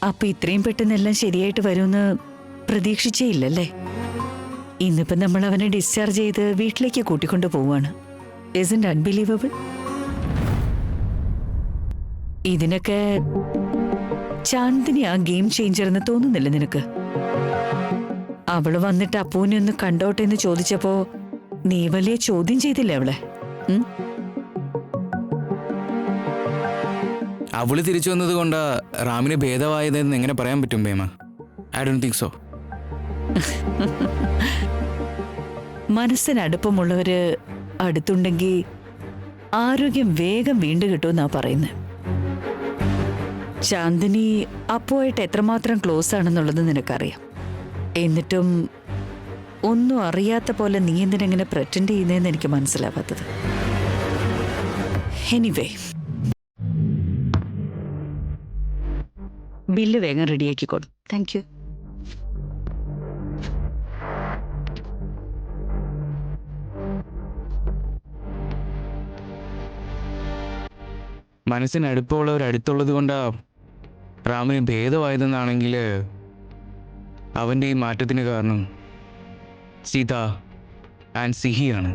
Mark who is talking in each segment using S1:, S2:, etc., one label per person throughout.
S1: അപ്പൊ ഇത്രയും പെട്ടെന്നെല്ലാം ശരിയായിട്ട് വരുമെന്ന് പ്രതീക്ഷിച്ചേ ഇല്ലല്ലേ? ഇന്നിപ്പം നമ്മൾ അവനെ ഡിസ്ചാർജ് ചെയ്ത് വീട്ടിലേക്ക് കൂട്ടിക്കൊണ്ടു പോവാണ്. Isn't unbelievable? ഇതിനൊക്കെ ചാന്ദിനി ആ ഗെയിം ചേഞ്ചർ എന്ന് തോന്നുന്നില്ല നിനക്ക്? അവള് വന്നിട്ട് അപ്പൂനെ ഒന്ന് കണ്ടോട്ടെ എന്ന് ചോദിച്ചപ്പോ നീ വലിയ ചോദ്യം ചെയ്തില്ലേ അവളെ?
S2: അവള് തിരിച്ചു വന്നത് കൊണ്ടാ റാമിന് ഭേദമായതെന്ന് എങ്ങനെ പറയാൻ പറ്റും ഭേമ? I don't think so.
S1: മനസ്സിനടുപ്പമുള്ളവര് അടുത്തുണ്ടെങ്കിൽ ആരോഗ്യം വേഗം വീണ്ടു കിട്ടുമെന്നാ പറയുന്നത്. ചാന്ദിനി അപ്പുവായിട്ട് എത്രമാത്രം ക്ലോസ് ആണെന്നുള്ളത് നിനക്കറിയാം. എന്നിട്ടും ഒന്നും അറിയാത്ത പോലെ നീ എന്തിനെങ്ങനെ പ്രറ്റൻഡ് ചെയ്യുന്നതെന്ന് എനിക്ക് മനസ്സിലാവാത്തത്. എനിവേ, ബില്ല് വേഗം റെഡിയാക്കിക്കോളൂ. Thank you.
S2: മനസ്സിന് അടുപ്പമുള്ളവർ അടുത്തുള്ളത് കൊണ്ടാ റാമിന് ഭേദമായതെന്നാണെങ്കിൽ അവൻ്റെ ഈ മാറ്റത്തിന് കാരണം സീത ആൻഡ് സിഹിയാണ്.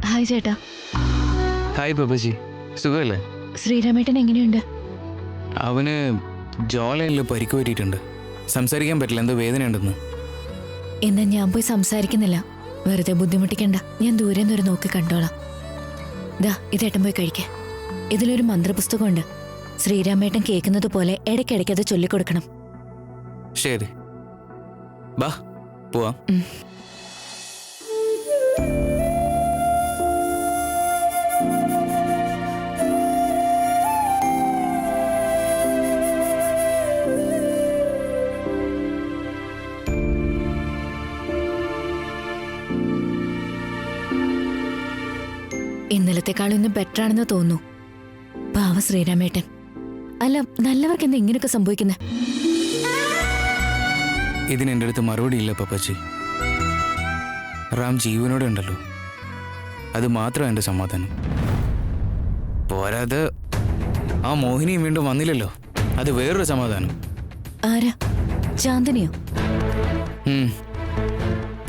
S3: ഹായ് ചേട്ടാ.
S2: ഹായ് പപ്പച്ചി, സുഖമല്ലേ?
S3: ശ്രീരാമേട്ടൻ എങ്ങനെയുണ്ട്?
S2: അവന് ജോലയിൽ പരിക്ക് പറ്റിയിട്ടുണ്ട്. സംസാരിക്കാൻ പറ്റില്ല, എന്തോ വേദനയുണ്ടെന്ന്.
S3: എന്നാ ഞാൻ പോയി സംസാരിക്കുന്നില്ല, വെറുതെ ബുദ്ധിമുട്ടിക്കണ്ട. ഞാൻ ദൂരെ നിന്നൊരു നോക്കി കണ്ടോളാം. ദാ ഇതേട്ടൻ പോയി കഴിക്കേ. ഇതിലൊരു മന്ത്രപുസ്തകമുണ്ട്. ശ്രീരാമേട്ടൻ കേൾക്കുന്നത് പോലെ ഇടയ്ക്കിടയ്ക്ക് അത് ചൊല്ലിക്കൊടുക്കണം.
S2: ശരി, ബാ പോവാം.
S3: ഇന്നലത്തെക്കാളും ഇന്ന് ബെറ്റർ ആണെന്ന് തോന്നുന്നു. പാവ ശ്രീരാമേട്ടൻ. അല്ല, നല്ലവർക്ക് എന്താ ഇങ്ങനെയൊക്കെ സംഭവിക്കുന്നത്?
S2: ഇതിന് എൻ്റെ അടുത്ത് മറുപടി ഇല്ല പപ്പച്ചി. റാം ജീവനോടെ ഉണ്ടല്ലോ, അത് മാത്രം എൻ്റെ സമാധാനം. പോരാതെ ആ മോഹിനിയും വീണ്ടും വന്നില്ലല്ലോ, അത് വേറൊരു സമാധാനം.
S3: ആരാ? ചാന്ദിനിയോ?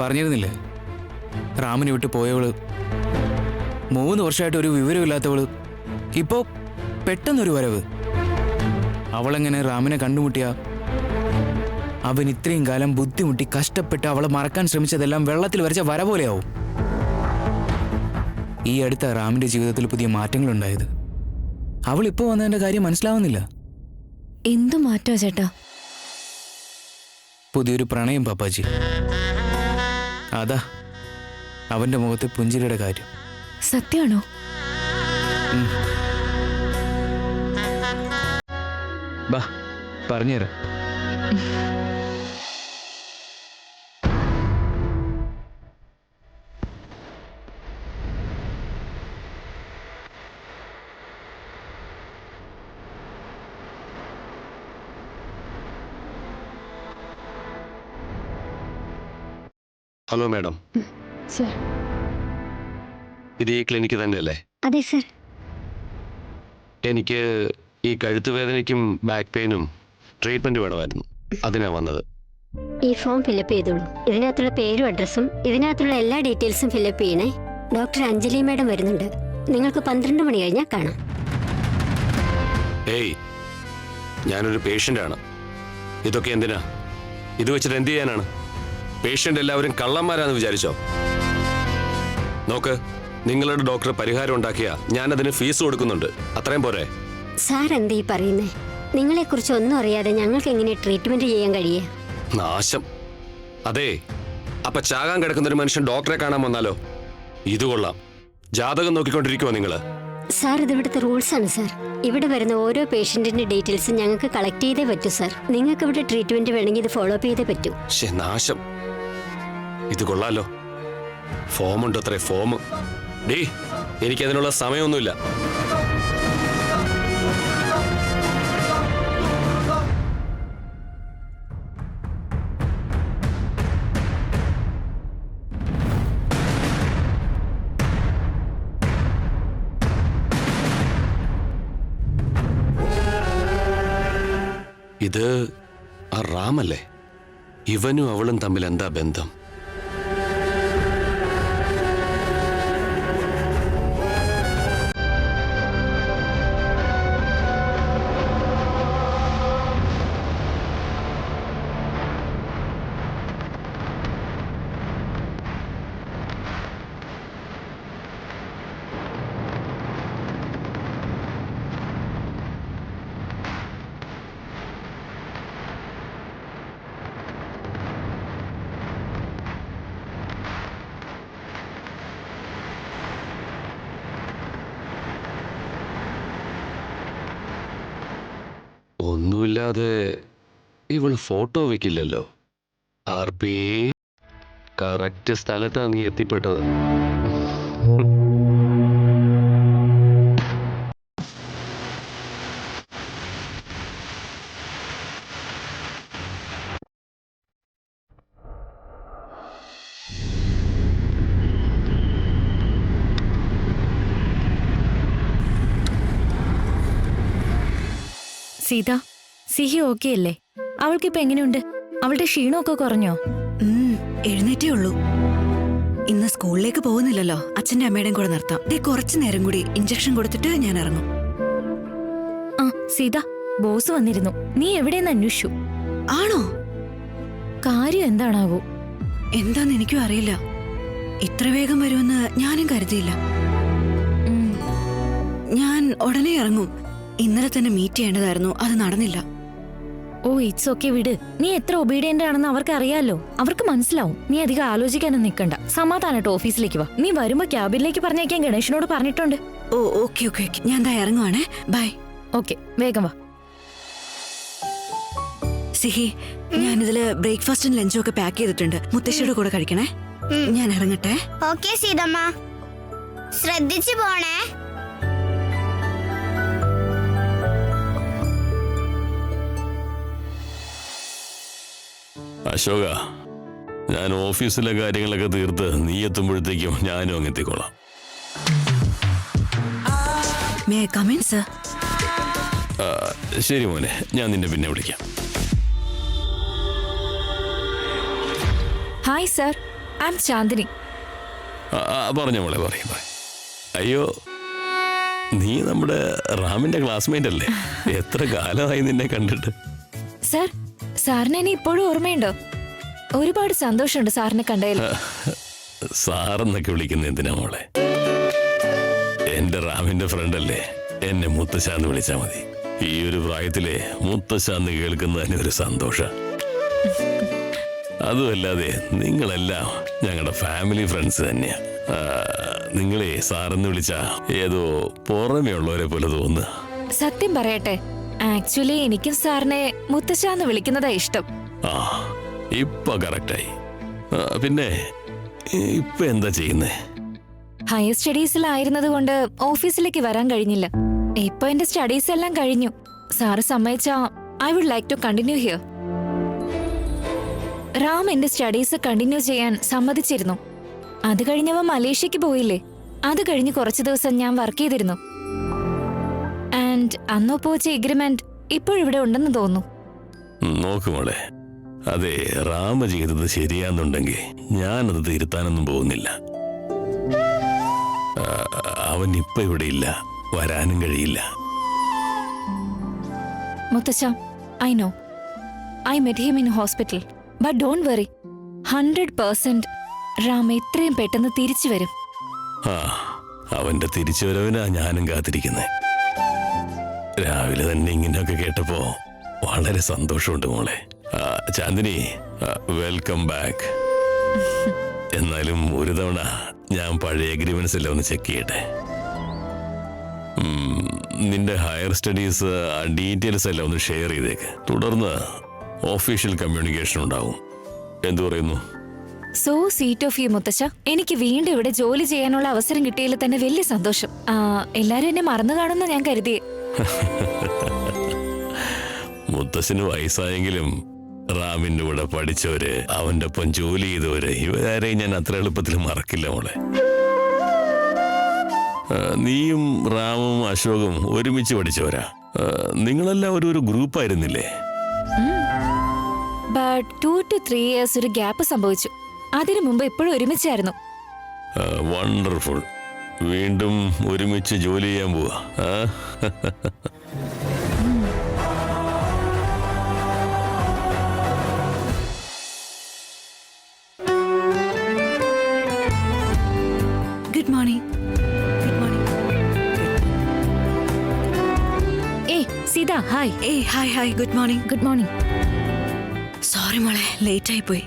S2: പറഞ്ഞിരുന്നില്ലേ, റാമിനെ വിട്ട് പോയവള്, 3 വർഷമായിട്ട് ഒരു വിവരമില്ലാത്തവള്, ഇപ്പോ പെട്ടെന്നൊരു വരവ്. അവളെങ്ങനെ റാമിനെ കണ്ടുമുട്ടിയ അവൻ ഇത്രയും കാലം ബുദ്ധിമുട്ടി കഷ്ടപ്പെട്ട് അവളെ മറക്കാൻ ശ്രമിച്ചതെല്ലാം വെള്ളത്തിൽ വരച്ച വര പോലെയാവും. ഈ അടുത്ത റാമിന്റെ ജീവിതത്തിൽ പുതിയ മാറ്റങ്ങളുണ്ടായത്. അവൾ ഇപ്പോൾ വന്നതിന്റെ കാര്യം മനസ്സിലാവുന്നില്ല.
S3: എന്തു മാറ്റോ ചേട്ടാ?
S2: പുതിയൊരു പ്രണയം പാപ്പാജി. അതാ അവന്റെ മുഖത്തെ പുഞ്ചിരിയുടെ കാര്യം.
S3: സത്യമാണോ?
S2: ബാ പറഞ്ഞുതരാം.
S4: Hello madam.
S5: സർ.
S4: ഇത് ഈ ക്ലിനിക്ക് തന്നെയല്ലേ?
S5: അതെ സർ.
S4: എനിക്ക് ഈ കഴുത്ത് വേദനയ്ക്കും ബാക്ക് പെയിനും ട്രീറ്റ്മെന്റ് വേണമായിരുന്നു, അതിനാ വന്നത്.
S5: ഈ ഫോം ഫില്ലപ്പ് ചെയ്തോളൂ. ഇതിനകത്തുള്ള പേരും അഡ്രസ്സും ഇതിനകത്തുള്ള എല്ലാ ഡീറ്റെയിൽസും ഫില്ലപ്പ് ചെയ്യണേ. ഡോക്ടർ അഞ്ജലി മാഡം വരുന്നുണ്ട്. നിങ്ങൾക്ക് 12 മണി കഴിഞ്ഞാൽ കാണാം.
S4: ഏയ്, ഞാനൊരു പേഷ്യൻ്റാണ്. ഇതൊക്കെ എന്തിനാ? ഇത് വെച്ചിട്ട് എന്ത് ചെയ്യാനാണ്? പേഷ്യൻ്റ് എല്ലാവരും കള്ളന്മാരാന്ന് വിചാരിച്ചോ? നോക്ക്, നിങ്ങളുടെ ഡോക്ടർ പരിഹാരം ഉണ്ടാക്കിയ ഞാനതിന് ഫീസ് കൊടുക്കുന്നുണ്ട്, അത്രയും പോരെ?
S5: സാർ എന്താ ഈ പറയുന്നേ? നിങ്ങളെക്കുറിച്ച് ഒന്നും അറിയാതെ ഞങ്ങൾക്ക് എങ്ങനെ ട്രീറ്റ്മെന്റ് ചെയ്യാൻ കഴിയേ?
S4: നാശം. അതെ, അപ്പൊ ചാകാൻ കിടക്കുന്ന ഒരു മനുഷ്യൻ ഡോക്ടറെ കാണാൻ വന്നാലോ? ഇത് കൊള്ളാം. ജാതകം നോക്കിക്കൊണ്ടിരിക്കുമോ നിങ്ങള്?
S5: സാർ, ഇത് ഇവിടുത്തെ റൂൾസ് ആണ് സാർ. ഇവിടെ വരുന്ന ഓരോ പേഷ്യന്റിന്റെ ഡീറ്റെയിൽസ് ഞങ്ങൾക്ക് കളക്ട് ചെയ്തേ പറ്റൂ സാർ. നിങ്ങൾക്ക് ഇവിടെ ട്രീറ്റ്മെന്റ് വേണമെങ്കിൽ ഇത് ഫോളോ അപ്പ് ചെയ്തേ പറ്റൂ.
S4: നാശം. ഇത് കൊള്ളാലോ. ഫോമുണ്ട്, അത്രേ ഫോം. ഡീ, എനിക്കതിനുള്ള സമയമൊന്നുമില്ല. ഇത് ആ റാമല്ലേ? ഇവനും അവളും തമ്മിൽ എന്താ ബന്ധം? ഒന്നുമില്ലാതെ ഇവൾ ഫോട്ടോ വെക്കില്ലല്ലോ. ആർപ്പി, കറക്റ്റ് സ്ഥലത്താണ് നീ എത്തിപ്പെട്ടത്.
S3: സീത, സിഹി ഓക്കെ അല്ലേ? അവൾക്കിപ്പോ എങ്ങനെയുണ്ട്? അവളുടെ ക്ഷീണമൊക്കെ കുറഞ്ഞോ?
S6: എഴുന്നേറ്റേ ഉള്ളൂ. ഇന്ന് സ്കൂളിലേക്ക് പോകുന്നില്ലല്ലോ. അച്ഛന്റെ അമ്മയുടെയും കൂടെ നിർത്താം. കുറച്ചു നേരം കൂടി ഇഞ്ചക്ഷൻ കൊടുത്തിട്ട് ഞാൻ ഇറങ്ങും.
S3: ആ സീത, ബോസ് വന്നിരുന്നു. നീ എവിടെയെന്ന് അന്വേഷിച്ചു?
S6: ആണോ?
S3: കാര്യം എന്താണാവോ?
S6: എന്താന്ന് എനിക്കും അറിയില്ല. ഇത്ര വേഗം വരുമെന്ന് ഞാനും കരുതിയില്ല. ഞാൻ ഉടനെ ഇറങ്ങും. ഇന്നലെ തന്നെ മീറ്റ് ചെയ്യേണ്ടതായിരുന്നു, അത് നടന്നില്ല.
S3: ഓ ഇറ്റ്സ് ഓക്കെ, വിട്. നീ എത്ര ഒബീഡിയന്റ് ആണെന്ന് അവർക്ക് അറിയാലോ. അവർക്ക് മനസ്സിലാവും. നീ അധികം ആലോചിക്കാനും നിൽക്കണ്ട. സമാധാനായിട്ട് ഓഫീസിലേക്ക് വാ. നീ വരുമ്പോ ക്യാബിനിലേക്ക് പറഞ്ഞേക്കാൻ ഗണേഷിനോട് പറഞ്ഞിട്ടുണ്ട്.
S6: ഓ ഓക്കെ ഓക്കെ ഓക്കെ, ഞാൻ ദാ ഇറങ്ങുവാണേ. ബൈ.
S3: ഓക്കെ, വേഗം വാ.
S6: സിഹി, ഞാനിതില് ബ്രേക്ക്ഫാസ്റ്റും ലഞ്ചും ഒക്കെ പാക്ക് ചെയ്തിട്ടുണ്ട്. മുത്തശ്ശിയുടെ കൂടെ കഴിക്കണേ. ഞാൻ ഇറങ്ങട്ടെ.
S7: ഓക്കെ സീതമ്മ, ശ്രദ്ധിച്ചു പോണേ.
S4: അശോക, ഞാൻ ഓഫീസിലെ കാര്യങ്ങളൊക്കെ തീർത്ത് നീ എത്തുമ്പോഴത്തേക്കും ഞാനും അങ്ങ് എത്തിക്കോളാം.
S6: May I come in sir?
S4: ശരി മോനെ, ഞാൻ നിന്നെ പിന്നെ വിളിക്കാം.
S3: Hi sir, I'm Chandini.
S4: പറഞ്ഞ മോളെ, പറയും. അയ്യോ, നീ നമ്മുടെ റാമിന്റെ ക്ലാസ്മേറ്റ് അല്ലേ? എത്ര കാലമായി നിന്നെ കണ്ടിട്ട്.
S3: സർ, സാറിന് എന്നെ ഇപ്പോഴും ഓർമ്മയുണ്ടോ? ഒരുപാട് സന്തോഷമുണ്ട് സാറിനെ കണ്ടതിൽ.
S4: സാറെന്നൊക്കെ വിളിക്കുന്ന എന്തിനാ മോളെ? എന്റെ റാമിന്റെ ഫ്രണ്ട് അല്ലേ? എന്നെ മുത്തശ്ശാന്ന് വിളിച്ചാ മതി. ഈ ഒരു പ്രായത്തിലെ മുത്തശ്ശാന്ന് കേൾക്കുന്നതിന് ഒരു സന്തോഷം. അതുമല്ലാതെ നിങ്ങളെല്ലാം ഞങ്ങളുടെ ഫാമിലി ഫ്രണ്ട്സ് തന്നെയാ. നിങ്ങളെ സാറെന്ന് വിളിച്ചാ ഏതോ പുറമേ ഉള്ളവരെ പോലെ തോന്നുക.
S3: സത്യം പറയട്ടെ, ആക്ച്വലി എനിക്കും സാറിനെ മുത്തശ്ശാന്ന് വിളിക്കുന്നതാ ഇഷ്ടം.
S4: ആ, ഇപ്പൊ കറക്റ്റായി. പിന്നെ ഇപ്പൊ എന്താ ചെയ്യുന്നേ?
S3: ഹയർ സ്റ്റഡീസിലായിരുന്നത് കൊണ്ട് ഓഫീസിലേക്ക് വരാൻ കഴിഞ്ഞില്ല. ഇപ്പൊ എന്റെ സ്റ്റഡീസ് എല്ലാം കഴിഞ്ഞു. സാറ് സമ്മതിച്ചാ I would like to continue here. Ram എന്റെ സ്റ്റഡീസ് കണ്ടിന്യൂ ചെയ്യാൻ സമ്മതിച്ചിരുന്നു. അത് കഴിഞ്ഞവ മലേഷ്യക്ക് പോയില്ലേ? അത് കഴിഞ്ഞ് കുറച്ചു ദിവസം ഞാൻ വർക്ക് ചെയ്തിരുന്നു. ആൻഡ് അന്നൊപ്പോച്ച എഗ്രിമെന്റ് ഇപ്പോഴിവിടെ ഉണ്ടെന്ന് തോന്നുന്നു.
S4: നോക്കുമോളെ, അതെ, റാമ ചെയ്തത് ശരിയാന്നുണ്ടെങ്കിൽ ഞാനത് തിരുത്താനൊന്നും പോകുന്നില്ല. അവൻ ഇപ്പൊ ഇവിടെ ഇല്ല, വരാനും കഴിയില്ല.
S3: മുത്തച്ഛ, I know, I met him in hospital. But don't worry, 100% Ram എത്രയും പെട്ടെന്ന് തിരിച്ചു വരും.
S4: ആ, അവന്റെ തിരിച്ചുവരവിനാ ഞാനും കാത്തിരിക്കുന്നേ. രാവിലെ തന്നെ ഇങ്ങനെയൊക്കെ കേട്ടപ്പോ വളരെ സന്തോഷമുണ്ട് മോളെ. Chandini, welcome back. എന്നാലും ഒരു തവണ ഞാൻ പഴയ അഗ്രിമെന്റ്സ് എല്ലാം ഒന്ന് ചെക്ക് ചെയ്യട്ടെ. നിന്റെ ഹയർ സ്റ്റഡീസ് ഡീറ്റെയിൽസ് എല്ലാം ഒന്ന് ഷെയർ ചെയ്തേക്ക്. തുടർന്ന് ഒഫീഷ്യൽ കമ്മ്യൂണിക്കേഷൻ ഉണ്ടാവും. എന്തു പറയുന്നു?
S3: സോ സ്വീറ്റ് ഓഫ് യു മുത്തശ്ശ. എനിക്ക് വീണ്ടും ഇവിടെ ജോലി ചെയ്യാനുള്ള അവസരം കിട്ടിയതിൽ തന്നെ വലിയ സന്തോഷം. എല്ലാരും എന്നെ മറന്നു കാണുന്ന ഞാൻ കരുതിയേ.
S4: മുത്തശ്ശന് വയസ്സായെങ്കിലും റാമിന്റെ കൂടെ പഠിച്ചവര്, അവന്റെ ഒപ്പം ജോലി ചെയ്തവര്, ഇവരാരെയും ഞാൻ അത്ര എളുപ്പത്തിൽ മറക്കില്ല മോളെ. നീയും റാമും അശോകും ഒരുമിച്ച് പഠിച്ചവരാ. നിങ്ങളെല്ലാം ഒരു ഗ്രൂപ്പായിരുന്നില്ലേ?
S3: ബട്ട് 2 to 3 years ഒരു ഗ്യാപ്പ് സംഭവിച്ചു. അതിനു മുമ്പ് എപ്പോഴും ഒരുമിച്ചായിരുന്നു.
S4: വണ്ടർഫുൾ. വീണ്ടും ഒരുമിച്ച് ജോലി ചെയ്യാൻ പോവാ.
S6: Good morning. Good morning.
S3: ഏയ് സീത, ഹായ്.
S6: ഏയ് hi hi. Good morning.
S3: Good morning.
S6: Sorry മോളെ, ലേറ്റ് ആയി പോയി.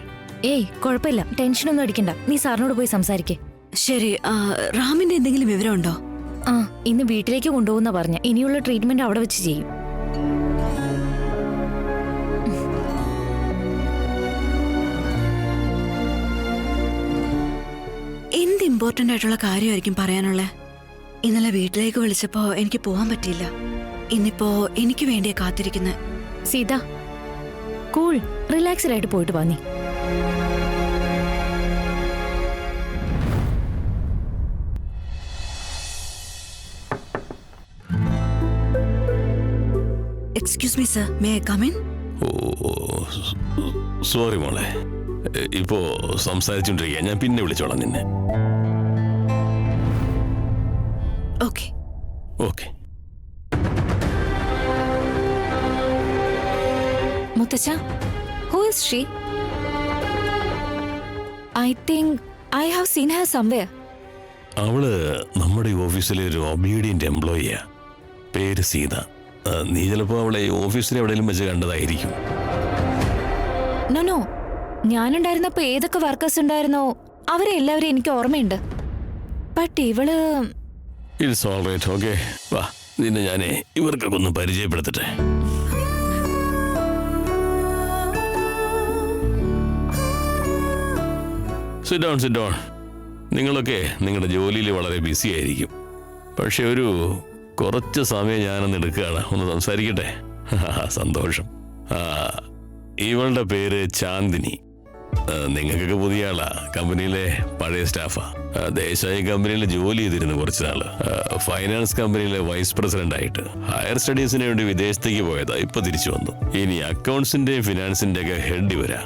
S3: ഏയ് കുഴപ്പമില്ല, ടെൻഷനൊന്നും അടിക്കണ്ട. നീ സാറിനോട് പോയി സംസാരിക്കേ.
S6: ശരി. റാമിന്റെ എന്തെങ്കിലും വിവരമുണ്ടോ?
S3: ആ, ഇന്ന് വീട്ടിലേക്ക് കൊണ്ടുപോകുന്ന പറഞ്ഞ. ഇനിയുള്ള ട്രീറ്റ്മെന്റ് അവിടെ വെച്ച് ചെയ്യും.
S6: എന്ത് ഇമ്പോർട്ടന്റ് ആയിട്ടുള്ള കാര്യമായിരിക്കും പറയാനുള്ളത്? ഇന്നലെ വീട്ടിലേക്ക് വിളിച്ചപ്പോ എനിക്ക് പോവാൻ പറ്റിയില്ല. ഇന്നിപ്പോ എനിക്ക് വേണ്ടിയാ കാത്തിരിക്കുന്നത്.
S3: സീത, കൂൾ, റിലാക്സ്ഡ് ആയിട്ട് പോയിട്ട് വാ നീ.
S6: Excuse me sir, may I come in?
S4: Sorry മോളെ, ഇപ്പോ സംസാരിച്ചോണ്ടിരിക്കുക. ഞാൻ പിന്നെ വിളിച്ചോളാം നിന്നെ.
S6: ഓക്കെ.
S4: ഓക്കെ.
S3: മുത്തച്ഛ, who is she? I think I have seen her somewhere.
S4: അവള് നമ്മുടെ ഓഫീസിലെ ഒരു ഒബീഡിയന്റ് എംപ്ലോയിയാ. പേര് സീത. നീ ചിലപ്പോ അവളെ ഓഫീസിൽ എവിടെയെങ്കിലും വെച്ച് കണ്ടതായിരിക്കും.
S3: നോ, ഞാനുണ്ടായിരുന്നപ്പോ ഏതൊക്കെ വർക്കേഴ്സ് ഉണ്ടായിരുന്നോ അവരെ എല്ലാവരും എനിക്ക് ഓർമ്മയുണ്ട്. ബട്ട് ഇവള്...
S4: ഇറ്റ്സ് ഓൾ റൈറ്റ്. ഓക്കെ, വാ, നിന്നെ ഞാനേ ഇവർക്കൊക്കെ ഒന്ന് പരിചയപ്പെടുത്തട്ടെ. Sit down, sit down. നിങ്ങളൊക്കെ നിങ്ങളുടെ ജോലിയിൽ വളരെ ബിസി ആയിരിക്കും. പക്ഷെ ഒരു കുറച്ച് സമയം ഞാനൊന്ന് എടുക്കുകയാണ്, ഒന്ന് സംസാരിക്കട്ടെ. സന്തോഷം. ഇവളുടെ പേര് ചാന്ദിനി. നിങ്ങൾക്കൊക്കെ പുതിയ ആളാ. കമ്പനിയിലെ പഴയ സ്റ്റാഫാ. ദേശായി കമ്പനിയിൽ ജോലി ചെയ്തിരുന്നു കുറച്ച് നാള്. ഫൈനാൻസ് കമ്പനിയിലെ വൈസ് പ്രസിഡന്റ് ആയിട്ട്. ഹയർ സ്റ്റഡീസിന് വേണ്ടി വിദേശത്തേക്ക് പോയതാ, ഇപ്പൊ തിരിച്ചു വന്നു. ഇനി അക്കൗണ്ട്സിന്റെയും ഫിനാൻസിന്റെ ഒക്കെ ഹെഡ് വരാ.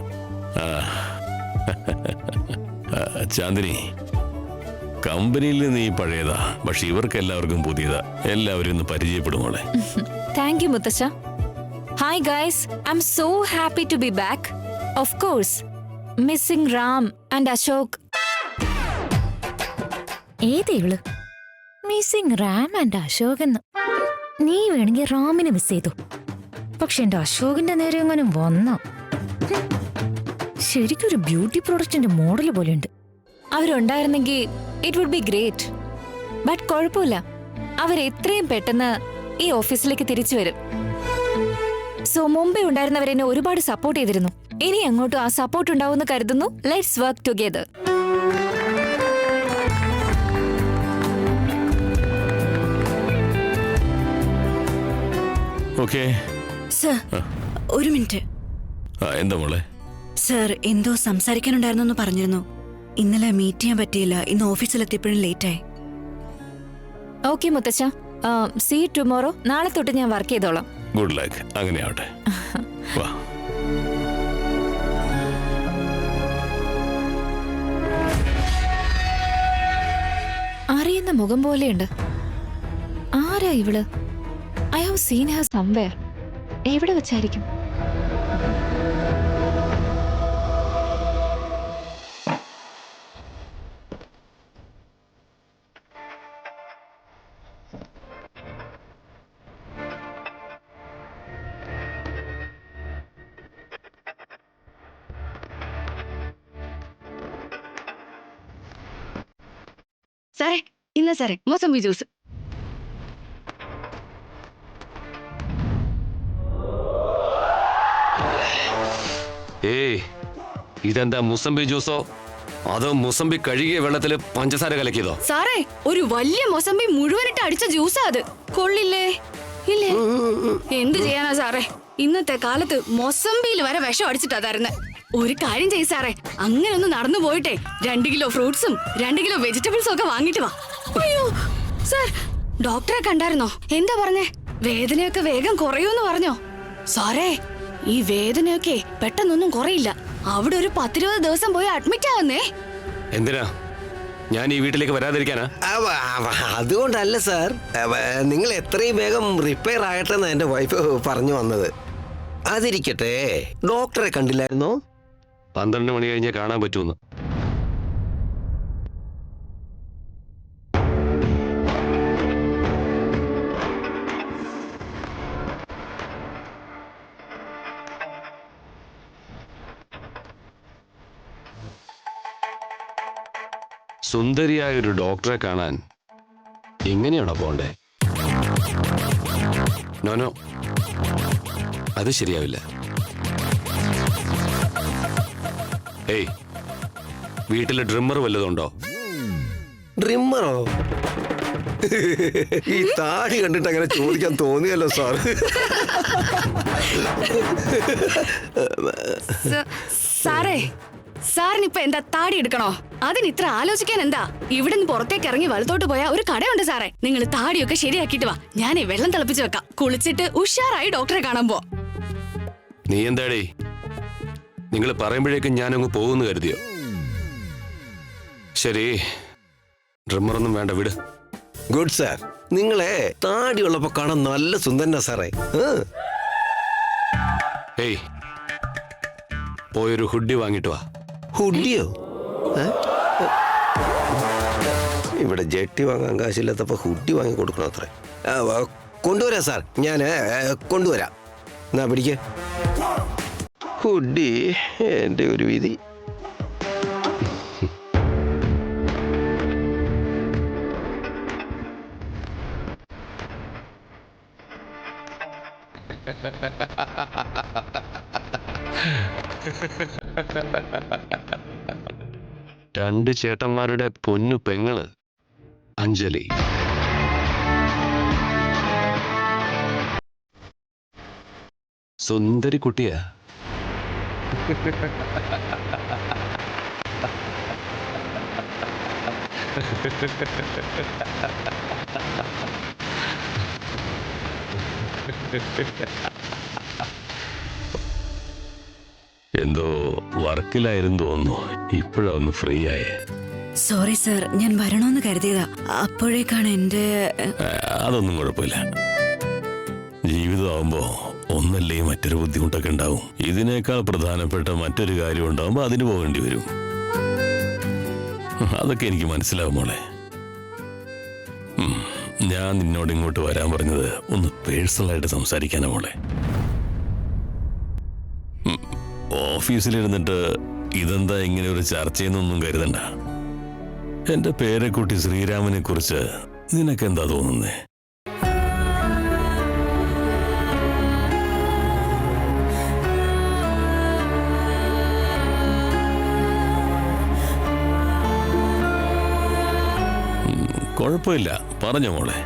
S4: ചാന്ദിനി, കമ്പനിയിൽ നീ പഴയതാ, പക്ഷെ ഇവർക്ക് എല്ലാവർക്കും പുതിയതാ. എല്ലാവരും ഒന്ന് പരിചയപ്പെടുമോളെ.
S3: താങ്ക് യു മുത്തച്ഛ. Hi guys, I'm so happy to be back. Of course, missing Ram and Ashok. ഏത് ഇവള്? മിസ്സിംഗ് റാം ആൻഡ് അശോക് എന്ന്. നീ വേണമെങ്കിൽ റാമിനെ മിസ് ചെയ്തു, പക്ഷെ എന്റെ അശോകിന്റെ നേരെ എങ്ങനും വന്ന ശരിക്കൊരു ബ്യൂട്ടി പ്രോഡക്റ്റിന്റെ മോഡൽ പോലെയുണ്ട്. അവരുണ്ടായിരുന്നെങ്കിൽ it would be great. But കുഴപ്പമില്ല, അവരെത്രയും പെട്ടെന്ന് ഈ ഓഫീസിലേക്ക് തിരിച്ചു വരും. സോ മുമ്പേ ഉണ്ടായിരുന്നവരെന്നെ ഒരുപാട് സപ്പോർട്ട് ചെയ്തിരുന്നു. ഇനി അങ്ങോട്ടും ആ സപ്പോർട്ട് ഉണ്ടാവുമെന്ന് കരുതുന്നു. Let's work together.
S4: Okay
S6: sir, ഒരു മിനിറ്റ്.
S4: എന്താ മോളെ?
S6: സർ, എന്തോ സംസാരിക്കാനുണ്ടായിരുന്നു പറഞ്ഞിരുന്നു. ഇന്നലെ മീറ്റ് ചെയ്യാൻ പറ്റിയില്ല. ഇന്ന് ഓഫീസിലെത്തിയപ്പോഴും ലേറ്റായി.
S3: ഓക്കെ മുത്തച്ഛ, സീ ടുമോറോ. നാളെ തൊട്ട് ഞാൻ വർക്ക് ചെയ്തോളാം.
S4: Good luck. അങ്ങനെ ആവട്ടെ. വാ.
S3: അറിയുന്ന മുഖം പോലെയുണ്ട്. ആരാ ഇവള്? I have seen Har somewhere. എവിടെ വെച്ചായിരിക്കും?
S8: സാറേ, ഇല്ല സാറേ, മോസമ്പി ജ്യൂസ്.
S4: ഏയ്, ഇതെന്താ മുസംബി ജ്യൂസോ അതോ മുസംബി കഴുകിയ വെള്ളത്തില് പഞ്ചസാര കലക്കിയതോ?
S8: സാറേ, ഒരു വലിയ മൊസമ്പി മുഴുവനിട്ട് അടിച്ച ജ്യൂസാ അത്. കൊള്ളില്ലേ? ഇല്ലേ? എന്ത് ചെയ്യാനാ സാറേ, ഇന്നത്തെ കാലത്ത് മൊസമ്പിയിൽ വരെ വിഷം അടിച്ചിട്ടാ തരുന്നത്. ഒരു കാര്യം ചെയ്യ് സാറേ, അങ്ങനെ ഒന്ന് നടന്നു പോയിട്ടെ 2 കിലോ ഫ്രൂട്ട്സും 2 കിലോ വെജിറ്റബിൾസും ഒക്കെ വാങ്ങിട്ട് വാ. അയ്യോ സാർ, ഡോക്ടറെ കണ്ടായിരുന്നോ? എന്താ പറഞ്ഞേ? വേദനയൊക്കെ വേഗം കുറയൂന്ന് പറഞ്ഞോ? സാറേ, ഈ വേദനയൊക്കെ പെട്ടെന്നൊന്നും കുറയില്ല. അവിടെ ഒരു 10-20 ദിവസം പോയി അഡ്മിറ്റ് ആവുന്നേ.
S4: എന്തിനാ ഞാൻ ഈ വീട്ടിലേക്ക് വരാതിരിക്കാനാ?
S9: അതുകൊണ്ടല്ല സാർ, നിങ്ങൾ എത്രയും വേഗം റിപ്പയർ ആകട്ടെ എന്നാ എൻ്റെ വൈഫ് പറഞ്ഞു വന്നത്. അതിരിക്കട്ടെ, ഡോക്ടറെ കണ്ടില്ലായിരുന്നോ?
S4: 12 മണി കഴിഞ്ഞേ കാണാൻ പറ്റൂന്ന്. സുന്ദരിയായ ഒരു ഡോക്ടറെ കാണാൻ എങ്ങനെയാണോ പോണ്ടേ? നോനോ, അത് ശരിയാവില്ല. ഏയ്, വീട്ടില് ഡ്രിമ്മർ വല്ലതുണ്ടോ?
S9: ഡ്രിമ്മറോ? ഈ താടി കണ്ടിട്ട് അങ്ങനെ ചോദിക്കാൻ തോന്നിയല്ലോ സാർ.
S8: സാറേ, സാറിനിപ്പോ എന്താ താടി എടുക്കണോ? അതിന് ഇത്ര ആലോചിക്കാൻ എന്താ? ഇവിടെ നിന്ന് പുറത്തേക്ക് ഇറങ്ങി വലത്തോട്ട് പോയാ ഒരു കടയുണ്ട് സാറേ. നിങ്ങൾ താടിയൊക്കെ ശരിയാക്കിട്ട് വാ. ഞാനേ വെള്ളം തിളപ്പിച്ച് വെക്കാം. കുളിച്ചിട്ട് ഉഷാറായി ഡോക്ടറെ കാണാൻ പോ.
S4: നീ എന്താടേ, നിങ്ങൾ പറയുമ്പോഴേക്കും ഞാനങ്ങ് പോകുന്നു കരുതിയോ? ശരി, ഡ്രിമ്മറൊന്നും വേണ്ട, വിട്.
S9: Good sir. നിങ്ങളെ താടി ഉള്ളപ്പോ കാണാൻ നല്ല സുന്ദരനാ സാറേ.
S4: ഏയ്, പോയൊരു ഹുഡി വാങ്ങിട്ട് വാ.
S9: ഹുഡിയോ? ഇവിടെ ജെട്ടി വാങ്ങാൻ കാശില്ലാത്തപ്പോ ഹുഡി വാങ്ങി കൊടുക്കണം അത്രേ. കൊണ്ടുവരാം സാർ, ഞാൻ കൊണ്ടുവരാം. എന്നാ പിടിക്ക്. ഹുഡി എൻ്റെ ഒരു വിധി.
S4: രണ്ട് ചേട്ടന്മാരുടെ പൊന്നു പെങ്ങള് അഞ്ജലി. സുന്ദരി കുട്ടിയാ. എന്തോ വർക്കിലായിരുന്നു തോന്നുന്നു, ഇപ്പോഴൊന്ന് ഫ്രീ ആയേ.
S6: സോറി സർ, ഞാൻ വരണോന്ന് കരുതിയതാ. അപ്പോഴേക്കാണ് എന്റെ...
S10: അതൊന്നും കുഴപ്പമില്ല. ജീവിതമാകുമ്പോ ഒന്നല്ലേ മറ്റൊരു ബുദ്ധിമുട്ടൊക്കെ ഉണ്ടാവും. ഇതിനേക്കാൾ പ്രധാനപ്പെട്ട മറ്റൊരു കാര്യം ഉണ്ടാവുമ്പോ അതിന് പോകേണ്ടി വരും. അതൊക്കെ എനിക്ക് മനസ്സിലാവും മോളെ. ഞാൻ നിന്നോട് ഇങ്ങോട്ട് വരാൻ പറഞ്ഞത് ഒന്ന് പേഴ്സണലായിട്ട് സംസാരിക്കാനാ മോളെ. ഓഫീസിലിരുന്നിട്ട് ഇതെന്താ ഇങ്ങനെ ഒരു ചർച്ചയെന്നൊന്നും കരുതണ്ട. എന്റെ പേരക്കുട്ടി ശ്രീരാമനെ കുറിച്ച് നിനക്കെന്താ തോന്നുന്നേ? കുഴപ്പമില്ല, പറഞ്ഞോ മോളെ.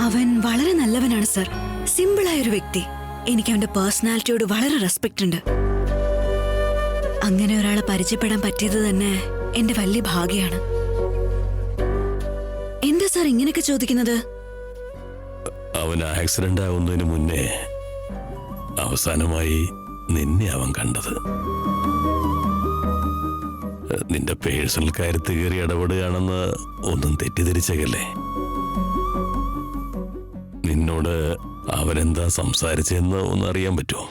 S6: അവൻ വളരെ നല്ലവനാണ് സർ. സിമ്പിളായ ഒരു വ്യക്തി. എനിക്ക് അവന്റെ പേഴ്സണാലിറ്റിയോട് വളരെ റെസ്പെക്ട് ഉണ്ട്. അങ്ങനെ ഒരാളെ പരിചയപ്പെടാൻ പറ്റിയത് തന്നെ എന്റെ വലിയ ഭാഗ്യമാണ്. എന്താ സാർ ഇങ്ങനെയൊക്കെ ചോദിക്കുന്നത്?
S10: അവൻ ആക്സിഡന്റ് ആവുന്നതിന് മുന്നേ അവസാനമായി നിന്നെ അവൻ കണ്ടത്. നിന്റെ പേഴ്സണൽ കാര്യത്തിൽ കയറി ഇടപെടുകയാണെന്ന് ഒന്നും തെറ്റിദ്ധരിച്ചേക്കല്ലേ. നിന്നോട് അവനെന്താ സംസാരിച്ചെന്ന് ഒന്ന് അറിയാൻ പറ്റുമോ?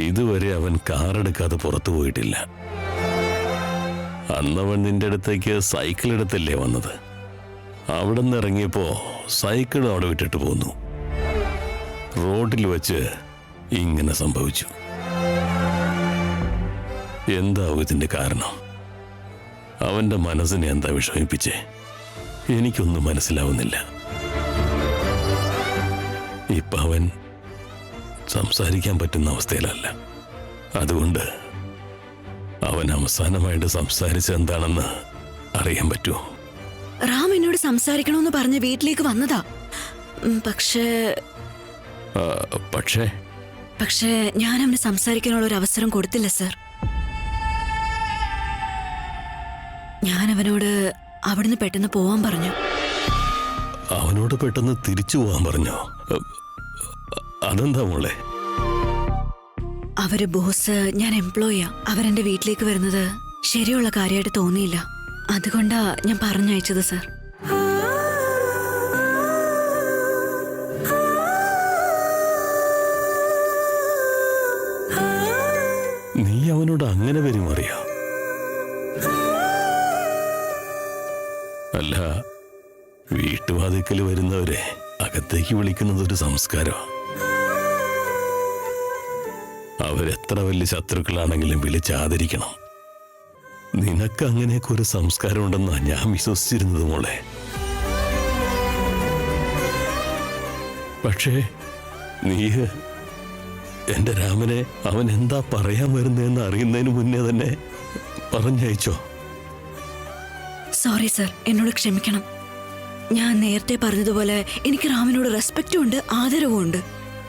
S10: ഇതുവരെ അവൻ കാറെടുക്കാതെ പുറത്തു പോയിട്ടില്ല. അന്നവൻ നിന്റെ അടുത്തേക്ക് സൈക്കിൾ എടുത്തല്ലേ വന്നത്. അവിടെ നിന്ന് ഇറങ്ങിയപ്പോ സൈക്കിൾ അവിടെ വിട്ടിട്ട് പോന്നു. റോഡിൽ വെച്ച് ഇങ്ങനെ സംഭവിച്ചു. എന്താവും ഇതിന്റെ കാരണം? അവന്റെ മനസ്സിനെ എന്താ വിഷമിപ്പിച്ചേ? എനിക്കൊന്നും മനസ്സിലാവുന്നില്ല. ഇപ്പൊ അവൻ സംസാരിക്കാൻ പറ്റുന്ന അവസ്ഥയിലല്ല. അതുകൊണ്ട് അവൻ അവസാനമായിട്ട് സംസാരിച്ചത് എന്താണെന്ന് അറിയാൻ പറ്റുമോ?
S6: റാം എന്നോട് സംസാരിക്കണമെന്ന് പറഞ്ഞ് വീട്ടിലേക്ക് വന്നതാ. പക്ഷേ
S10: പക്ഷേ
S6: ഞാൻ അവന് സംസാരിക്കാനുള്ള ഒരു അവസരം കൊടുത്തില്ല സർ. ഞാൻ അവനോട് അവിടുന്ന് പെട്ടെന്ന് പോവാൻ പറഞ്ഞു.
S10: അവനോട് പെട്ടെന്ന് തിരിച്ചു പോകാൻ പറഞ്ഞോ? അതെന്താ മോളെ?
S6: അവര് ബോസ്, ഞാൻ എംപ്ലോയിയാ. അവരെന്റെ വീട്ടിലേക്ക് വരുന്നത് ശരിയുള്ള കാര്യമായിട്ട് തോന്നിയില്ല. അതുകൊണ്ടാ ഞാൻ പറഞ്ഞയച്ചത് സർ.
S10: നീ അവനോട് അങ്ങനെ പെരുമാറിയോ? അല്ല, വീട്ടുവാതിക്കൽ വരുന്നവരെ അകത്തേക്ക് വിളിക്കുന്നത് ഒരു സംസ്കാരമാണ്. അവരെത്ര വലിയ ശത്രുക്കളാണെങ്കിലും വിളിച്ചാദരിക്കണം. നിനക്ക് അങ്ങനെയൊക്കെ ഒരു സംസ്കാരം ഉണ്ടെന്നാ ഞാൻ വിശ്വസിച്ചിരുന്നത് മോളെ. പക്ഷേ നീ എന്റെ രാമനെ അവൻ എന്താ പറയാൻ വരുന്നതെന്ന് അറിയുന്നതിന് മുന്നേ തന്നെ പറഞ്ഞയച്ചോ?
S6: സോറി സർ, എന്നോട് ക്ഷമിക്കണം. ഞാൻ നേരത്തെ പറഞ്ഞതുപോലെ എനിക്ക് രാമനോട് റെസ്പെക്റ്റും ഉണ്ട്, ആദരവും ഉണ്ട്.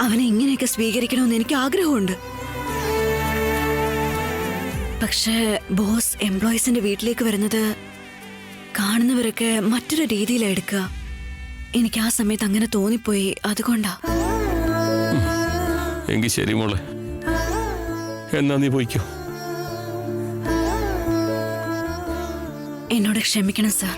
S6: അവനെ ഇങ്ങനെയൊക്കെ സ്വീകരിക്കണമെന്ന് എനിക്ക് ആഗ്രഹമുണ്ട്. പക്ഷേ ബോസ് എംപ്ലോയീസിന്റെ വീട്ടിലേക്ക് വരുന്നത് കാണുന്നവരൊക്കെ മറ്റൊരു രീതിയിലാണ് എടുക്കുക. എനിക്ക് ആ സമയത്ത് അങ്ങനെ തോന്നിപ്പോയി, അതുകൊണ്ടാ.
S10: എങ്കിൽ ശരി മോളെ, എന്നാ നീ പോയിക്കോ.
S6: എന്നോട് ക്ഷമിക്കണം സാർ.